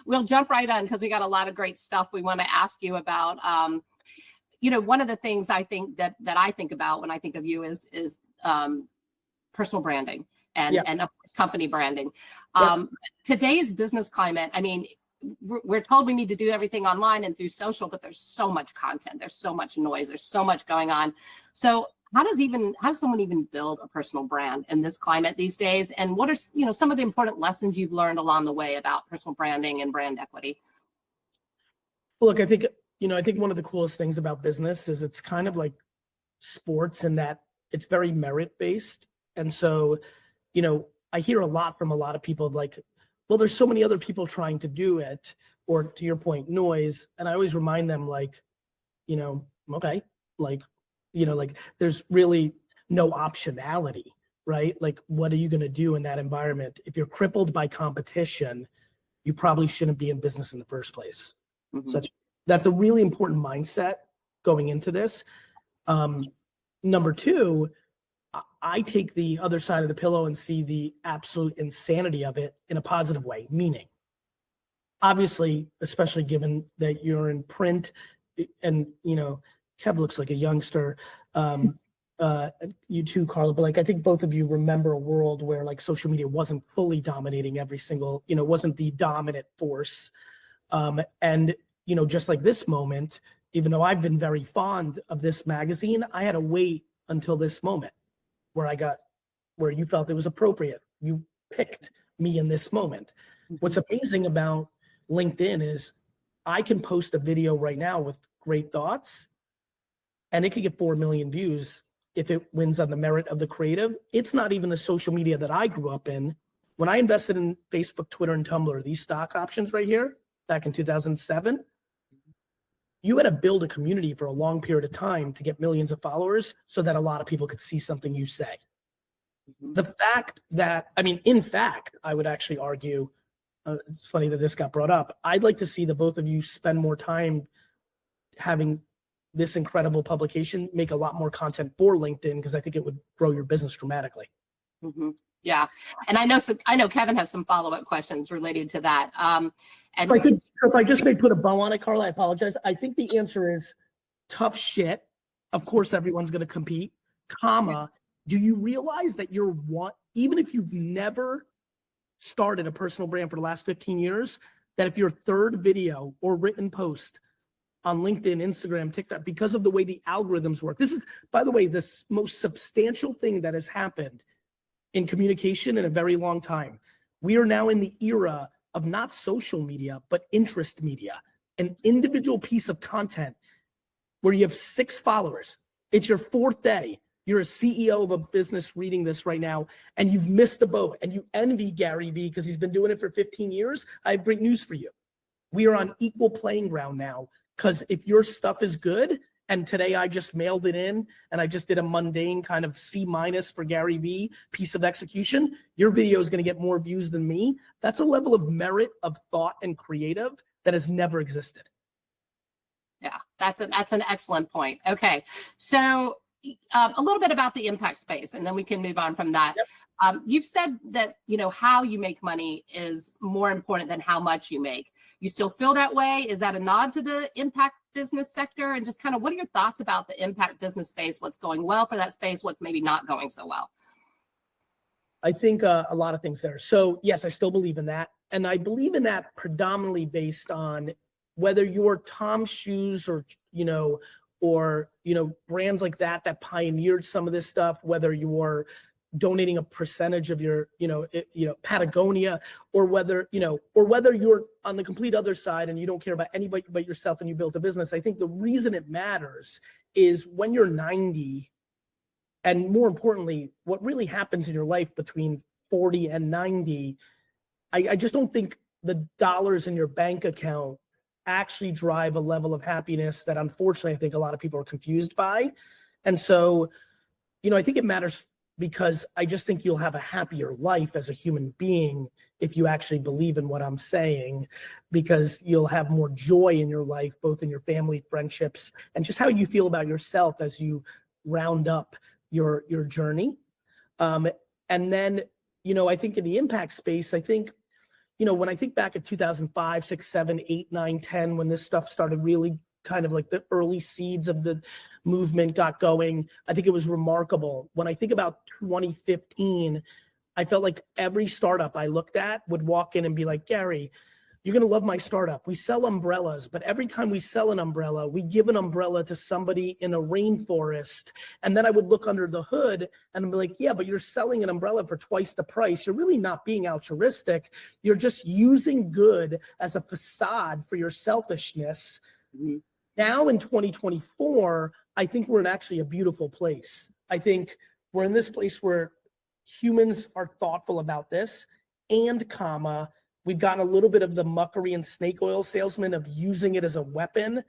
we'll jump right on because we got a lot of great stuff we want to ask you about. One of the things I think that I think about when I think of you is personal branding and of course, company branding. Today's business climate, I mean, we're told we need to do everything online and through social, but there's so much content, there's so much noise, there's so much going on. So how does someone even build a personal brand in this climate these days? And what are some of the important lessons you've learned along the way about personal branding and brand equity? Look, I think one of the coolest things about business is it's kind of like sports in that it's very merit based. And so, I hear a lot from a lot of people like, well, there's so many other people trying to do it, or to your point, noise. And I always remind them like, okay, like there's really no optionality, right? Like, what are you going to do in that environment? If you're crippled by competition, you probably shouldn't be in business in the first place. Mm-hmm. So that's a really important mindset going into this. Number two, I take the other side of the pillow and see the absolute insanity of it in a positive way, meaning, obviously, especially given that you're in print and, Kev looks like a youngster, you too, Carla, but like, I think both of you remember a world where like social media wasn't fully dominating every single, wasn't the dominant force. And, just like this moment, even though I've been very fond of this magazine, I had to wait until this moment where you felt it was appropriate. You picked me in this moment. Mm-hmm. What's amazing about LinkedIn is I can post a video right now with great thoughts and it could get 4 million views if it wins on the merit of the creative. It's not even the social media that I grew up in. When I invested in Facebook, Twitter, and Tumblr, these stock options right here, back in 2007, you had to build a community for a long period of time to get millions of followers so that a lot of people could see something you say. Mm-hmm. The fact that, in fact, I would actually argue, it's funny that this got brought up, I'd like to see the both of you spend more time having this incredible publication, make a lot more content for LinkedIn, because I think it would grow your business dramatically. Mm-hmm. Yeah, and I know Kevin has some follow-up questions related to that. And if I just may put a bow on it, Carla, I apologize. I think the answer is tough shit. Of course, everyone's going to compete, comma, do you realize that even if you've never started a personal brand for the last 15 years, that if your third video or written post on LinkedIn, Instagram, TikTok, because of the way the algorithms work, this is, by the way, the most substantial thing that has happened in communication in a very long time. We are now in the era of not social media, but interest media, an individual piece of content where you have 6 followers. It's your 4th day. You're a CEO of a business reading this right now, and you've missed the boat, and you envy GaryVee because he's been doing it for 15 years. I have great news for you. We are on equal playing ground now, because if your stuff is good, and today I just mailed it in, and I just did a mundane kind of C- for GaryVee piece of execution, your video is going to get more views than me. That's a level of merit, of thought, and creative that has never existed. Yeah, that's an excellent point. Okay, so a little bit about the impact space, and then we can move on from that. Yep. You've said that how you make money is more important than how much you make. You still feel that way? Is that a nod to the impact business sector? And just kind of what are your thoughts about the impact business space? What's going well for that space? What's maybe not going so well? I think a lot of things there. So yes, I still believe in that. And I believe in that predominantly based on whether you're Tom's Shoes or brands like that pioneered some of this stuff, whether you're donating a percentage of your, Patagonia, or whether you're on the complete other side and you don't care about anybody but yourself and you built a business. I think the reason it matters is when you're 90, and more importantly, what really happens in your life between 40 and 90, I just don't think the dollars in your bank account actually drive a level of happiness that unfortunately I think a lot of people are confused by. And so, I think it matters because I just think you'll have a happier life as a human being if you actually believe in what I'm saying, because you'll have more joy in your life, both in your family, friendships, and just how you feel about yourself as you round up your journey. And then, I think in the impact space, I think, you know, when I think back at 2005, 6, 7, 8, 9, 10, when this stuff started really kind of like the early seeds of the movement got going, I think it was remarkable. When I think about 2015, I felt like every startup I looked at would walk in and be like, Gary, you're going to love my startup. We sell umbrellas, but every time we sell an umbrella, we give an umbrella to somebody in a rainforest. And then I would look under the hood and be like, yeah, but you're selling an umbrella for twice the price. You're really not being altruistic. You're just using good as a facade for your selfishness. Mm-hmm. Now in 2024, I think we're in actually a beautiful place. I think we're in this place where humans are thoughtful about this, and we've gotten a little bit of the muckery and snake oil salesman of using it as a weapon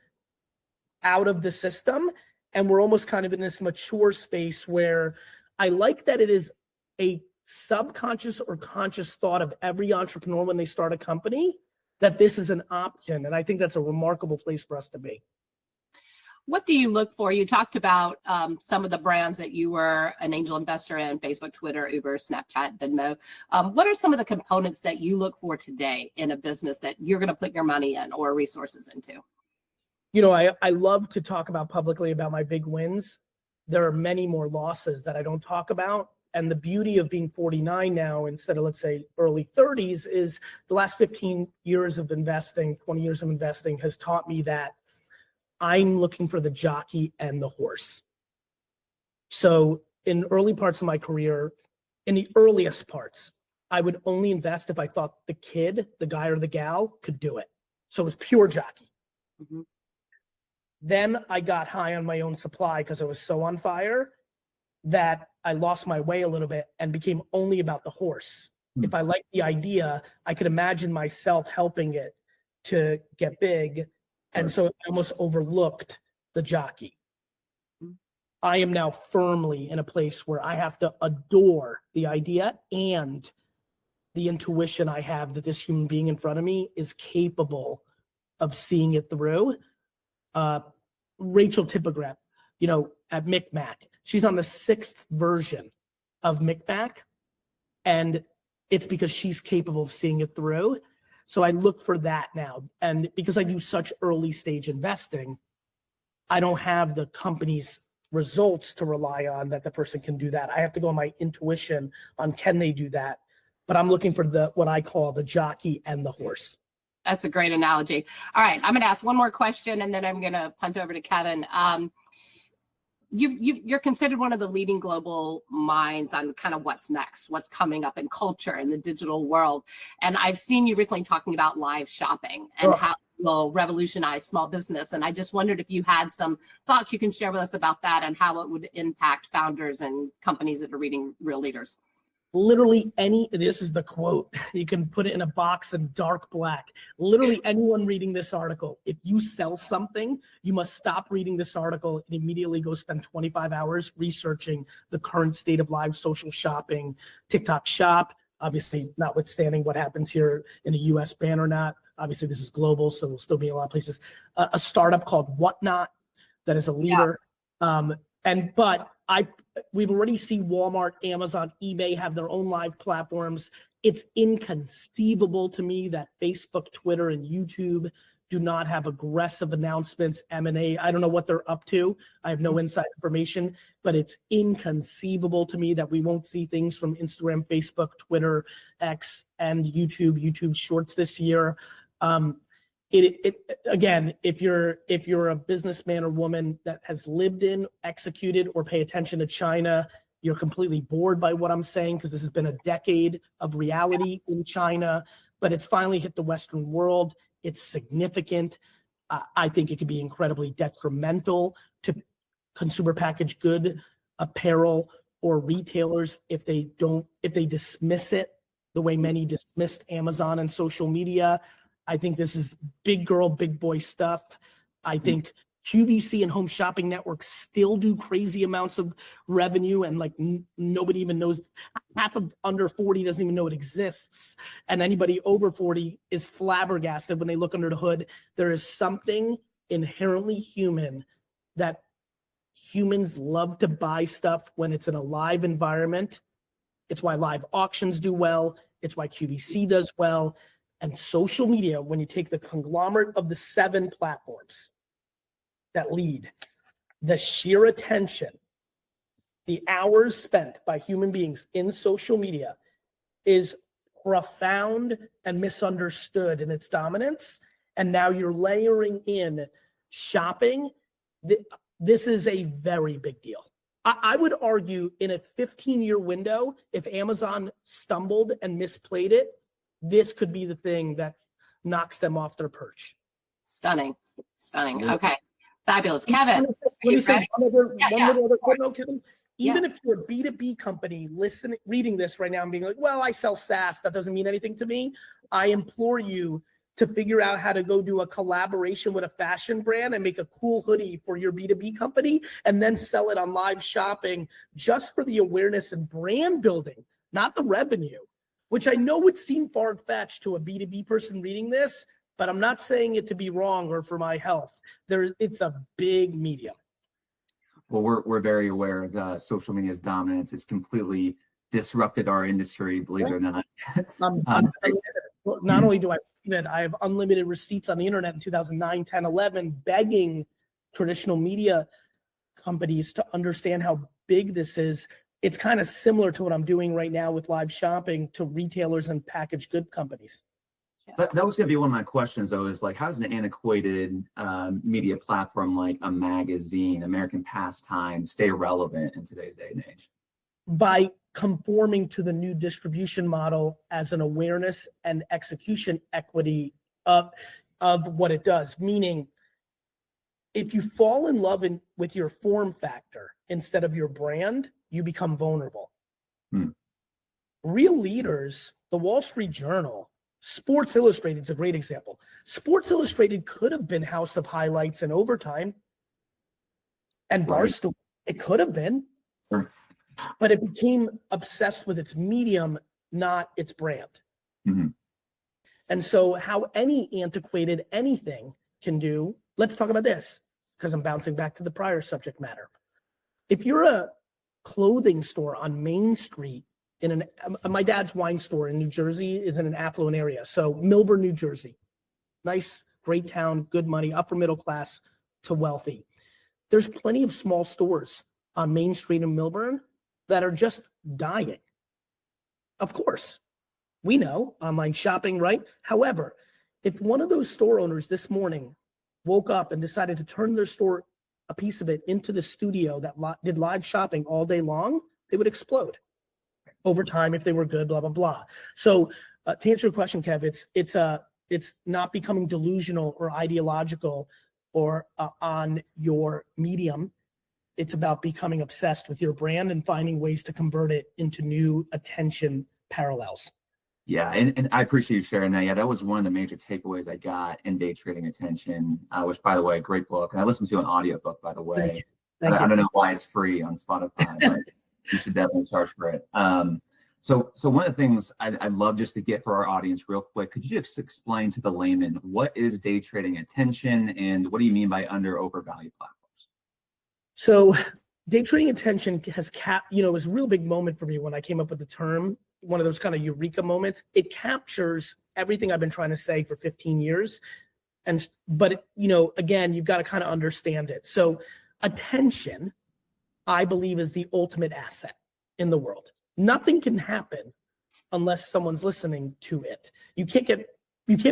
out of the system. And we're almost kind of in this mature space where I like that it is a subconscious or conscious thought of every entrepreneur when they start a company, that this is an option. And I think that's a remarkable place for us to be. What do you look for? You talked about some of the brands that you were an angel investor in: Facebook, Twitter, Uber, Snapchat, Venmo. What are some of the components that you look for today in a business that you're going to put your money in or resources into? You know, I love to talk about publicly about my big wins. There are many more losses that I don't talk about. And the beauty of being 49 now, instead of, let's say, early 30s, is the last 15 years of investing, 20 years of investing has taught me that I'm looking for the jockey and the horse. So in early parts of my career, in the earliest parts, I would only invest if I thought the kid, the guy or the gal, could do it. So it was pure jockey. Mm-hmm. Then I got high on my own supply because I was so on fire that I lost my way a little bit and became only about the horse. Mm-hmm. If I liked the idea, I could imagine myself helping it to get big. And so I almost overlooked the jockey. I am now firmly in a place where I have to adore the idea and the intuition I have that this human being in front of me is capable of seeing it through. Rachel Tippograph, you know, at Micmac, she's on the 6th version of Micmac, and it's because she's capable of seeing it through. So I look for that now. And because I do such early stage investing, I don't have the company's results to rely on that the person can do that. I have to go on my intuition on can they do that. But I'm looking for what I call the jockey and the horse. That's a great analogy. All right, I'm going to ask one more question and then I'm going to punt over to Kevin. You're considered one of the leading global minds on kind of what's next, what's coming up in culture in the digital world. And I've seen you recently talking about live shopping and how it will revolutionize small business. And I just wondered if you had some thoughts you can share with us about that and how it would impact founders and companies that are reading Real Leaders. Literally this is the quote, you can put it in a box in dark black. Literally anyone reading this article, if you sell something, you must stop reading this article and immediately go spend 25 hours researching the current state of live social shopping, TikTok Shop, obviously notwithstanding what happens here in a US ban or not. Obviously this is global, so it'll still be in a lot of places. A startup called Whatnot that is a leader. But we've already seen Walmart, Amazon, eBay have their own live platforms. It's inconceivable to me that Facebook, Twitter, and YouTube do not have aggressive announcements, M&A. I don't know what they're up to. I have no inside information, but it's inconceivable to me that we won't see things from Instagram, Facebook, Twitter, X, and YouTube Shorts this year. Again, if you're a businessman or woman that has lived in, executed, or pay attention to China, you're completely bored by what I'm saying because this has been a decade of reality in China, but it's finally hit the Western world. It's significant. I think it could be incredibly detrimental to consumer packaged good, apparel, or retailers if they dismiss it the way many dismissed Amazon and social media. I think this is big girl, big boy stuff. I think QVC and Home Shopping Network still do crazy amounts of revenue, and like nobody even knows. Half of under 40 doesn't even know it exists, and anybody over 40 is flabbergasted when they look under the hood. There is something inherently human that humans love to buy stuff when it's in a live environment. It's why live auctions do well. It's why QVC does well. And social media, when you take the conglomerate of the 7 platforms that lead, the sheer attention, the hours spent by human beings in social media is profound and misunderstood in its dominance. And now you're layering in shopping. This is a very big deal. I would argue in a 15-year window, if Amazon stumbled and misplayed it, this could be the thing that knocks them off their perch. Stunning. Okay. Fabulous. Kevin. Let me say one other quote, Kevin. Even if you're a B2B company reading this right now and being like, well, I sell SaaS, that doesn't mean anything to me. I implore you to figure out how to go do a collaboration with a fashion brand and make a cool hoodie for your B2B company and then sell it on live shopping just for the awareness and brand building, not the revenue, which I know would seem far-fetched to a B2B person reading this, but I'm not saying it to be wrong or for my health. It's a big medium. Well, we're very aware of social media's dominance. It's completely disrupted our industry, believe it or not. Not only do I that I have unlimited receipts on the internet in 2009, 10, 11, begging traditional media companies to understand how big this is. It's kind of similar to what I'm doing right now with live shopping to retailers and packaged good companies. That was going to be one of my questions, though, is like, how does an antiquated media platform like a magazine, American Pastime, stay relevant in today's day and age? By conforming to the new distribution model as an awareness and execution equity of what it does. Meaning, if you fall in love with your form factor instead of your brand, you become vulnerable. Real leaders, the Wall Street Journal, Sports Illustrated is a great example. Sports Illustrated could have been House of Highlights and Overtime and Barstool. It could have been. Sure. But it became obsessed with its medium, not its brand. And so how any antiquated anything can do, let's talk about this, because I'm bouncing back to the prior subject matter. If you're a clothing store on Main Street, my dad's wine store in New Jersey is in an affluent area. So Milburn, New Jersey, nice, great town, good money, upper middle class to wealthy. There's plenty of small stores on Main Street in Milburn that are just dying. Of course, we know online shopping, right? However, if one of those store owners this morning woke up and decided to turn their store, a piece of it, into the studio that did live shopping all day long, they would explode over time if they were good, blah, blah, blah. So to answer your question, Kev, it's not becoming delusional or ideological or on your medium. It's about becoming obsessed with your brand and finding ways to convert it into new attention parallels. Yeah, and I appreciate you sharing that. Yeah, that was one of the major takeaways I got in Day Trading Attention, which, by the way, great book. And I listened to an audiobook, by the way. Thank you. I don't know why it's free on Spotify, but you should definitely charge for it. So one of the things I'd love just to get for our audience real quick, could you just explain to the layman, what is Day Trading Attention and what do you mean by under overvalued platforms? So Day Trading Attention has it was a real big moment for me when I came up with the term, one of those kind of eureka moments. It captures everything I've been trying to say for 15 years. But again, you've got to kind of understand it. So attention, I believe, is the ultimate asset in the world. Nothing can happen unless someone's listening to it. You can't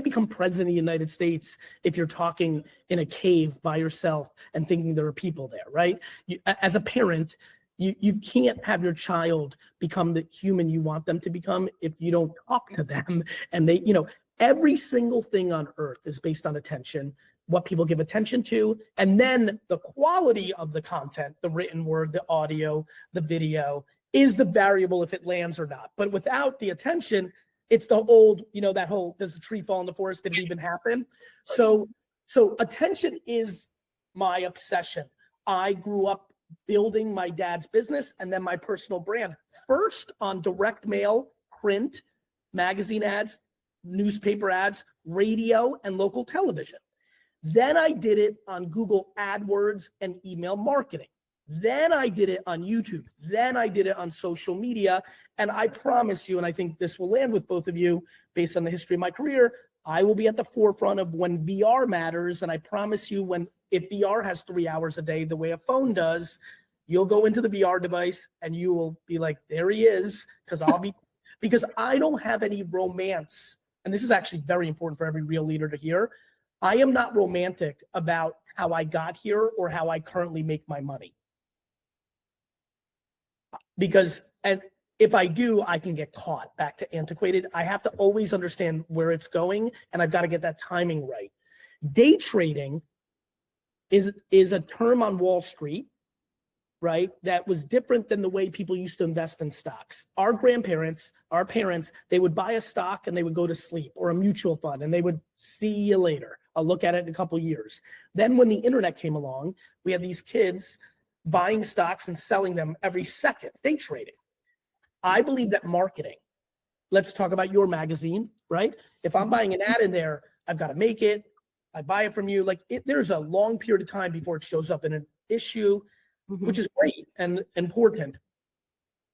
become president of the United States if you're talking in a cave by yourself and thinking there are people there, right? As a parent, you can't have your child become the human you want them to become if you don't talk to them. And every single thing on earth is based on attention, what people give attention to, and then the quality of the content, the written word, the audio, the video, is the variable if it lands or not. But without the attention, it's the old, that whole, does the tree fall in the forest? Did it even happen? So attention is my obsession. I grew up building my dad's business and then my personal brand. First on direct mail, print, magazine ads, newspaper ads, radio, and local television. Then I did it on Google AdWords and email marketing. Then I did it on YouTube. Then I did it on social media. And I promise you, and I think this will land with both of you based on the history of my career, I will be at the forefront of when VR matters. And I promise you, if VR has 3 hours a day, the way a phone does, you'll go into the VR device and you will be like, there he is, because I don't have any romance. And this is actually very important for every real leader to hear. I am not romantic about how I got here or how I currently make my money. And if I do, I can get caught back to antiquated. I have to always understand where it's going, and I've got to get that timing right. Day trading is a term on Wall Street, right? That was different than the way people used to invest in stocks. Our grandparents, our parents, they would buy a stock and they would go to sleep, or a mutual fund, and they would see you later. I'll look at it in a couple of years. Then when the internet came along, we had these kids buying stocks and selling them every second, day trading. I believe that marketing, let's talk about your magazine, right? If I'm buying an ad in there, I've got to make it. I buy it from you. There's a long period of time before it shows up in an issue, which is great and important.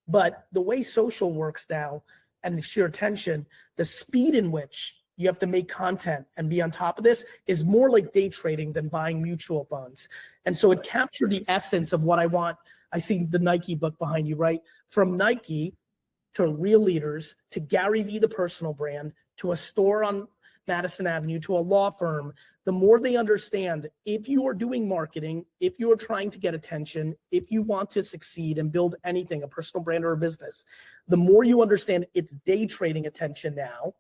But the way social works now and the sheer attention, the speed in which you have to make content and be on top of this is more like day trading than buying mutual funds. And so it captured the essence of what I want. I see the Nike book behind you, right? From Nike to Real Leaders, to GaryVee, the personal brand, to a store on Madison Avenue, to a law firm. The more they understand, if you are doing marketing, if you are trying to get attention, if you want to succeed and build anything, a personal brand or a business, the more you understand it's day trading attention now,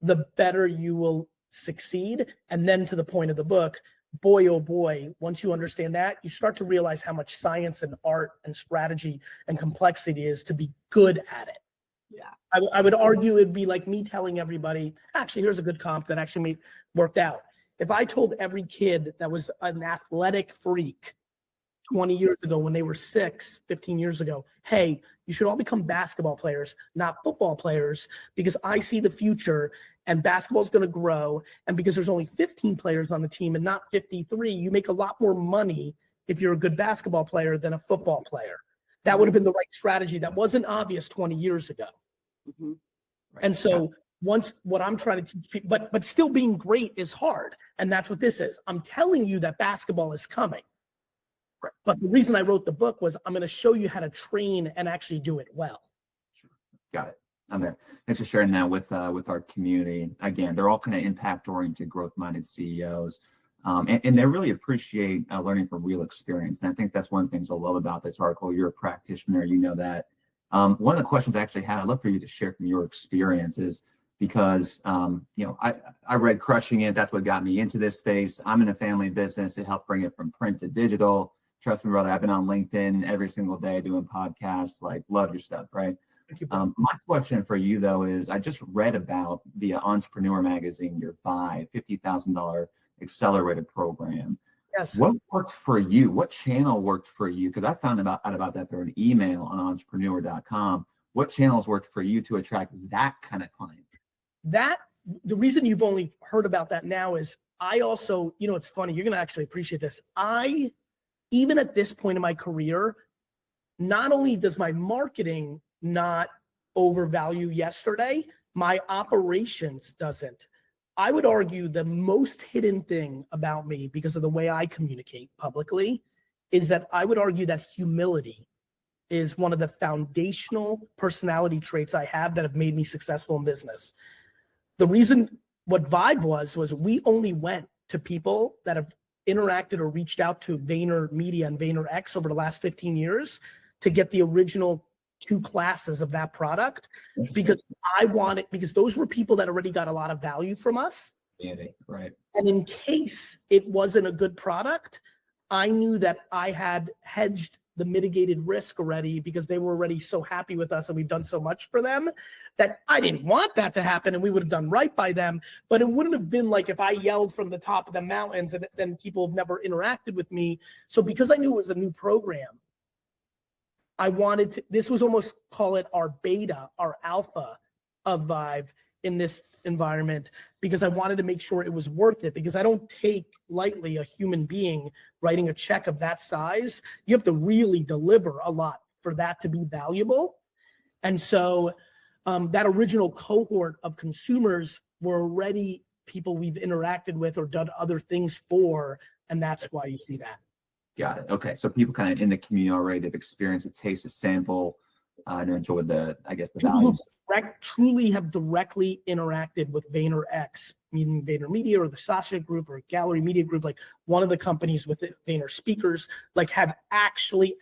the better you will succeed. And then to the point of the book, boy, oh boy, once you understand that, you start to realize how much science and art and strategy and complexity is to be good at it. Yeah. I would argue it'd be like me telling everybody, actually, here's a good comp that actually worked out. If I told every kid that was an athletic freak 20 years ago when they were 15 years ago, hey, you should all become basketball players, not football players, because I see the future and basketball is going to grow. And because there's only 15 players on the team and not 53, you make a lot more money if you're a good basketball player than a football player. That would have been the right strategy. That wasn't obvious 20 years ago. Right. And so what I'm trying to teach people, but still being great is hard. And that's what this is. I'm telling you that basketball is coming. Right. But the reason I wrote the book was I'm going to show you how to train and actually do it well. Sure. Got it. I'm there. Thanks for sharing that with our community. Again, they're all kind of impact-oriented, growth-minded CEOs. And they really appreciate learning from real experience. And I think that's one of the things I love about this article. You're a practitioner, you know that. One of the questions I actually had, I'd love for you to share from your experiences, because I read Crushing It. That's what got me into this space. I'm in a family business. It helped bring it from print to digital. Trust me, brother, I've been on LinkedIn every single day doing podcasts. Love your stuff, right? Thank you. My question for you, though, is I just read about the Entrepreneur magazine, your $50,000 accelerator program. Yes. What worked for you? What channel worked for you? Because I found out about that through an email on entrepreneur.com. What channels worked for you to attract that kind of client? The reason you've only heard about that now is I also, it's funny, you're going to actually appreciate this. Even at this point in my career, not only does my marketing not overvalue yesterday, my operations doesn't. I would argue the most hidden thing about me, because of the way I communicate publicly, is that I would argue that humility is one of the foundational personality traits I have that have made me successful in business. The reason what Vibe was we only went to people that have interacted or reached out to VaynerMedia and VaynerX over the last 15 years to get the original 2 classes of that product, because because those were people that already got a lot of value from us. Yeah, right. And in case it wasn't a good product, I knew that I had hedged the mitigated risk already, because they were already so happy with us and we've done so much for them that I didn't want that to happen, and we would have done right by them. But it wouldn't have been like if I yelled from the top of the mountains and then people have never interacted with me. So because I knew it was a new program, I wanted to, this was almost, call it our beta, our alpha of Vive. in this environment because I wanted to make sure it was worth it, because I don't take lightly a human being writing a check of that size. You have to really deliver a lot for that to be valuable. And so that original cohort of consumers were already people we've interacted with or done other things for, and that's why you see that. Got it. Okay, so people kind of in the community already, they've experienced a taste, a sample, and enjoyed the, I guess, the values. Truly have directly interacted with VaynerX, meaning VaynerMedia or the Sasha Group or Gallery Media Group, like one of the companies with it, Vayner speakers, like have actually,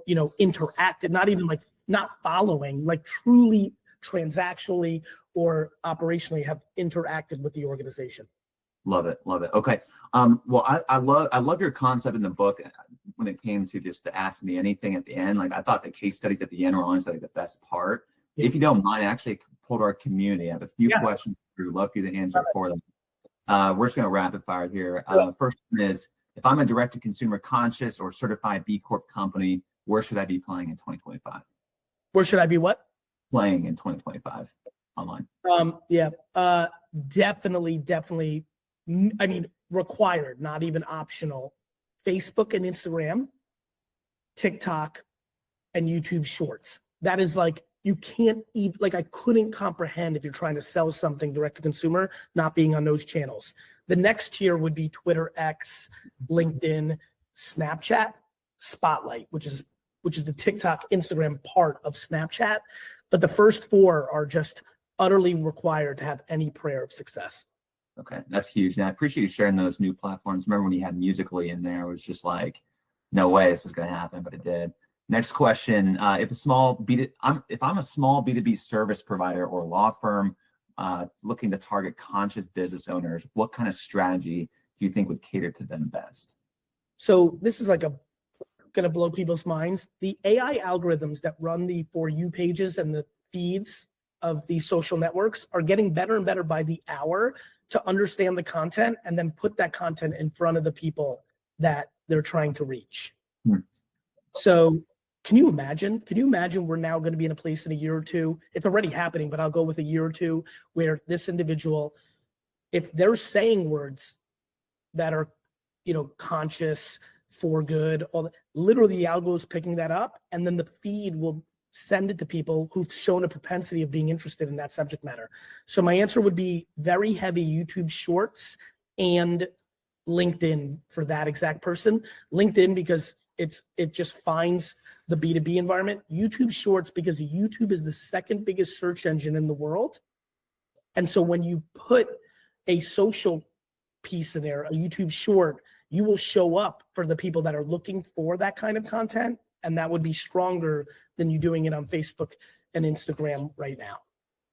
interacted, not even like not following, like truly transactionally or operationally have interacted with the organization. Love it. Love it. Okay. Well, I love your concept in the book when it came to just the ask me anything at the end. Like I thought the case studies at the end were honestly like the best part. Yeah. If you don't mind, I actually pulled our community. I have a few questions. We'd love for you to answer for them. We're just going to rapid fire here. First one is, if I'm a direct-to-consumer conscious or certified B Corp company, where should I be playing in 2025? Where should I be what? Playing in 2025 online. Definitely. I mean, required, not even optional. Facebook and Instagram, TikTok, and YouTube Shorts. That is like, you can't even, like I couldn't comprehend if you're trying to sell something direct to consumer, not being on those channels. The next tier would be Twitter, X, LinkedIn, Snapchat, Spotlight, which is the TikTok, Instagram part of Snapchat. But the first four are just utterly required to have any prayer of success. Okay, that's huge. And I appreciate you sharing those new platforms. Remember when you had Musical.ly in there, it was just like, no way this is going to happen, but it did. Next question: if I'm a small B2B service provider or law firm looking to target conscious business owners, what kind of strategy do you think would cater to them best? So this is like going to blow people's minds. The AI algorithms that run the For You pages and the feeds of these social networks are getting better and better by the hour to understand the content and then put that content in front of the people that they're trying to reach. So can you imagine we're now going to be in a place in a year or two, it's already happening, but I'll go with a year or two, where this individual, if they're saying words that are, conscious, for good, literally the algo is picking that up, and then the feed will send it to people who've shown a propensity of being interested in that subject matter. So my answer would be very heavy YouTube Shorts and LinkedIn for that exact person. LinkedIn because it just finds the B2B environment. YouTube Shorts because YouTube is the second biggest search engine in the world. And so when you put a social piece in there, a YouTube Short, you will show up for the people that are looking for that kind of content. And that would be stronger than you doing it on Facebook and Instagram right now.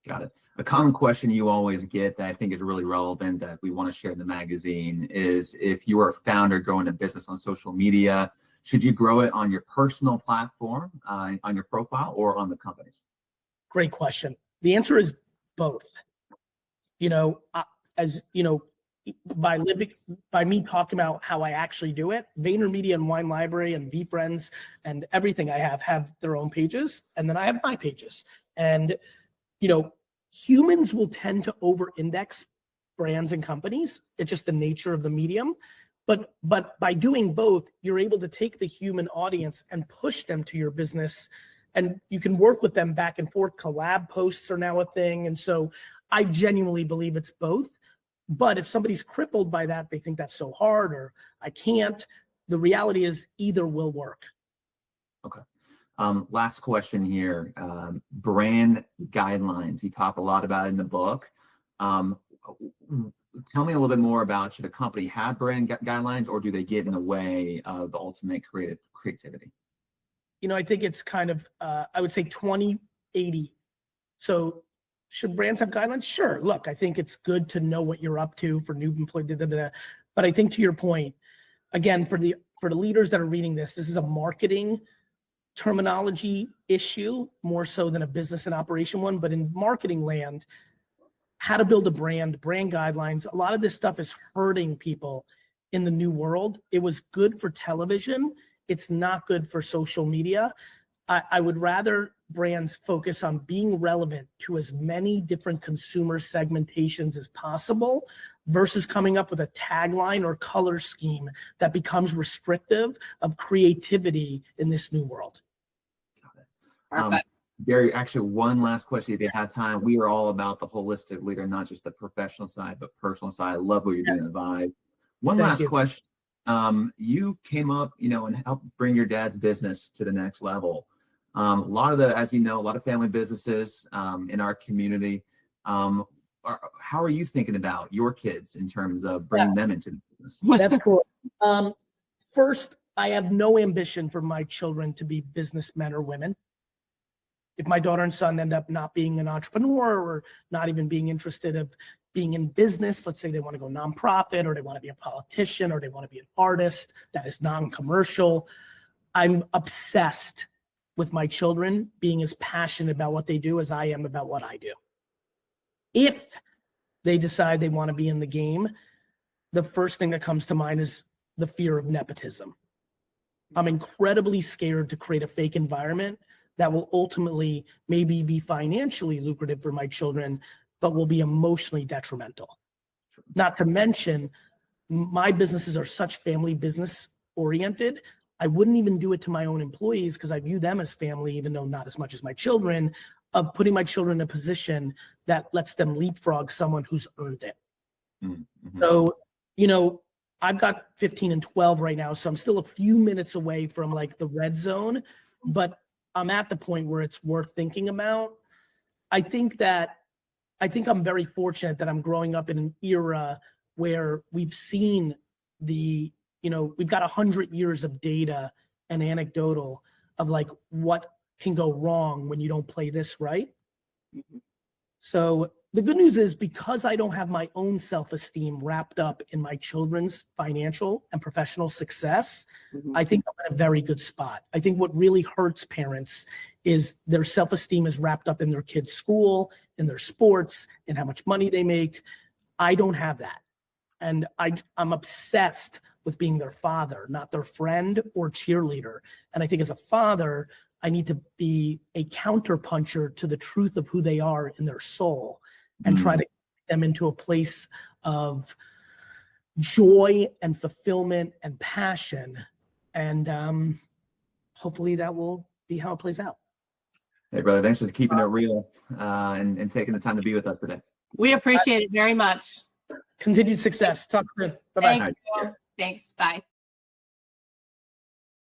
Got it. A common question you always get that I think is really relevant that we want to share in the magazine is, if you are a founder growing a business on social media, should you grow it on your personal platform, on your profile, or on the company's? Great question. The answer is both. By me talking about how I actually do it, VaynerMedia and Wine Library and VeeFriends and everything I have their own pages, and then I have my pages. And humans will tend to over-index brands and companies. It's just the nature of the medium. But by doing both, you're able to take the human audience and push them to your business, and you can work with them back and forth. Collab posts are now a thing. And so I genuinely believe it's both. But if somebody's crippled by that, they think that's so hard or I can't. The reality is either will work. Okay. Last question here. Brand guidelines. You talk a lot about it in the book. Tell me a little bit more about, should a company have brand guidelines, or do they get in the way of the ultimate creativity? I think it's kind of, I would say 20-80. So should brands have guidelines? Sure. Look, I think it's good to know what you're up to for new employees. But I think to your point, again, for the leaders that are reading this is a marketing terminology issue more so than a business and operation one. But in marketing land, how to build a brand guidelines, a lot of this stuff is hurting people in the new world. It was good for television. It's not good for social media. I would rather brands focus on being relevant to as many different consumer segmentations as possible versus coming up with a tagline or color scheme that becomes restrictive of creativity in this new world. Perfect. Gary, actually, one last question if you have time. We are all about the holistic leader, not just the professional side, but personal side. I love what you're doing at Vive. One Thank last you. question. You came up, and helped bring your dad's business to the next level. A lot of as you know, a lot of family businesses in our community. How are you thinking about your kids in terms of bringing them into the business? That's cool. First, I have no ambition for my children to be businessmen or women. If my daughter and son end up not being an entrepreneur or not even being interested of being in business, let's say they want to go nonprofit or they want to be a politician or they want to be an artist that is non-commercial, I'm obsessed with my children being as passionate about what they do as I am about what I do. If they decide they want to be in the game, the first thing that comes to mind is the fear of nepotism. I'm incredibly scared to create a fake environment that will ultimately maybe be financially lucrative for my children, but will be emotionally detrimental. Not to mention, my businesses are such family business oriented. I wouldn't even do it to my own employees because I view them as family, even though not as much as my children, of putting my children in a position that lets them leapfrog someone who's earned it. Mm-hmm. So, I've got 15 and 12 right now, so I'm still a few minutes away from like the red zone, but I'm at the point where it's worth thinking about. I think I'm very fortunate that I'm growing up in an era where we've seen we've got 100 years of data and anecdotal of like what can go wrong when you don't play this right. Mm-hmm. So the good news is because I don't have my own self-esteem wrapped up in my children's financial and professional success, Mm-hmm. I think I'm in a very good spot. I think what really hurts parents is their self-esteem is wrapped up in their kids' school, in their sports, in how much money they make. I don't have that. And I'm obsessed with being their father, not their friend or cheerleader. And I think as a father, I need to be a counterpuncher to the truth of who they are in their soul and try to get them into a place of joy and fulfillment and passion. And hopefully that will be how it plays out. Hey, brother, thanks for keeping it real and taking the time to be with us today. We appreciate it very much. Continued success. Talk soon. Bye-bye. Thank you. Thanks. Bye.